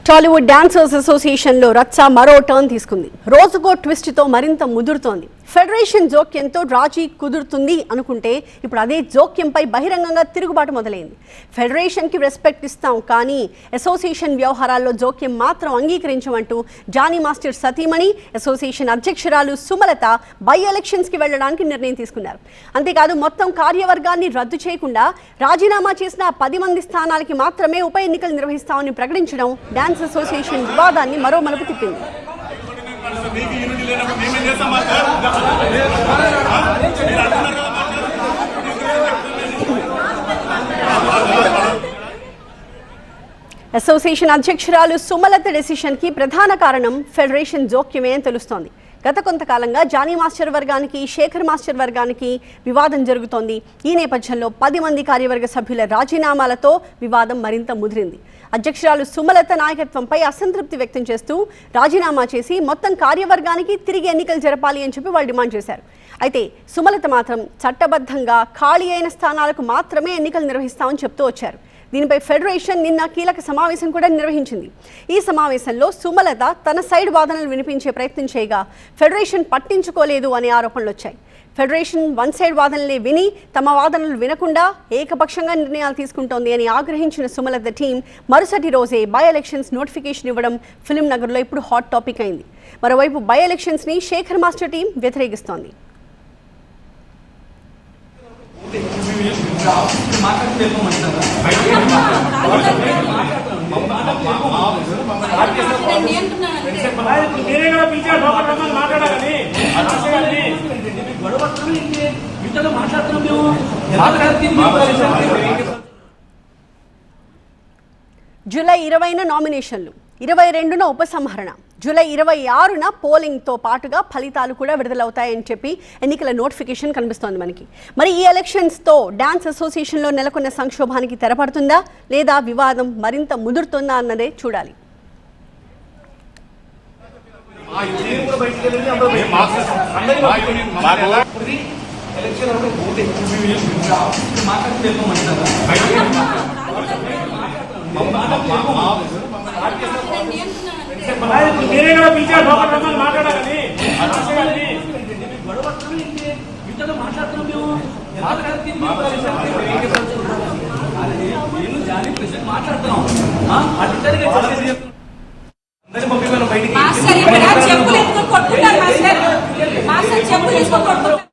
Tollywood dancers association లో రచ్చ మరో టర్న్ తీసుకుంది. రోజుకో ట్విస్ట్ తో మరింత ముదురుతోంది. ఫెడరేషన్ జోక్యంతో రాజీ కుదురుతుంది అనుకుంటే ఇప్పుడు అదే జోక్యంపై బహిరంగంగా తిరుగుబాటు మొదలైంది. ఫెడరేషన్ కి రెస్పెక్ట్ ఇస్తాం, కానీ అసోసియేషన్ వ్యవహారాల్లో జోక్యం మాత్రం అంగీకరించమంటూ జానీ మాస్టర్ సతీమణి, అసోసియేషన్ అధ్యక్షురాలు సుమలత బై ఎలక్షన్స్ కి వెళ్లడానికి నిర్ణయం తీసుకున్నారు. అంతేకాదు మొత్తం కార్యవర్గాన్ని రద్దు చేయకుండా రాజీనామా చేసిన 10 మంది స్థానాలకి మాత్రమే ఉప ఎన్నికలు నిర్వహిస్తామని ప్రకటించడం డాన్స్ అసోసియేషన్ వివాదాన్ని మరో మలుపు తిప్పింది. అసోసియేషన్ అధ్యక్షురాలు సుమలత డెసిషన్ కి ప్రధాన కారణం ఫెడరేషన్ జోక్యమే అని తెలుస్తోంది. గత కొంతకాలంగా జానీ మాస్టర్ వర్గానికి, శేఖర్ మాస్టర్ వర్గానికి వివాదం జరుగుతోంది. ఈ నేపథ్యంలో 10 మంది కార్యవర్గ సభ్యుల రాజీనామాలతో వివాదం మరింత ముదిరింది. అధ్యక్షురాలు సుమలత నాయకత్వంపై అసంతృప్తి వ్యక్తం చేస్తూ రాజీనామా చేసి మొత్తం కార్యవర్గానికి తిరిగి ఎన్నికలు జరపాలి అని చెప్పి వాళ్ళు డిమాండ్ చేశారు. అయితే సుమలత మాత్రం చట్టబద్ధంగా ఖాళీ అయిన స్థానాలకు మాత్రమే ఎన్నికలు నిర్వహిస్తామని చెప్తూ వచ్చారు. దీనిపై ఫెడరేషన్ నిన్న కీలక సమావేశం కూడా నిర్వహించింది. ఈ సమావేశంలో సుమలత తన సైడ్ వాదనలు వినిపించే ప్రయత్నం చేయగా ఫెడరేషన్ పట్టించుకోలేదు అనే ఆరోపణలు వచ్చాయి. ఫెడరేషన్ వన్ సైడ్ వాదనలే విని తమ వాదనలు వినకుండా ఏకపక్షంగా నిర్ణయాలు తీసుకుంటోంది అని ఆగ్రహించిన సుమలత టీం మరుసటి రోజే బై ఎలక్షన్స్ నోటిఫికేషన్ ఇవ్వడం ఫిల్మ్ నగర్లో ఇప్పుడు హాట్ టాపిక్ అయింది. మరోవైపు బై ఎలక్షన్స్ ని శేఖర్ మాస్టర్ టీం వ్యతిరేకిస్తోంది. జూలై 20న నామినేషన్లు, 22న ఉపసంహరణ, జూలై 26న పోలింగ్తో పాటుగా ఫలితాలు కూడా విడుదలవుతాయని చెప్పి ఎన్నికల నోటిఫికేషన్ కనిపిస్తోంది మనకి. మరి ఈ ఎలక్షన్స్తో డాన్స్ అసోసియేషన్లో నెలకొన్న సంక్షోభానికి తెరపడుతుందా లేదా వివాదం మరింత ముదురుతుందా అన్నదే చూడాలి. చెప్పులు ఎందుకు కొట్టుకుంటారు? మాస్టర్ చెప్పులు వేసుకో కొట్టుకుంటారు.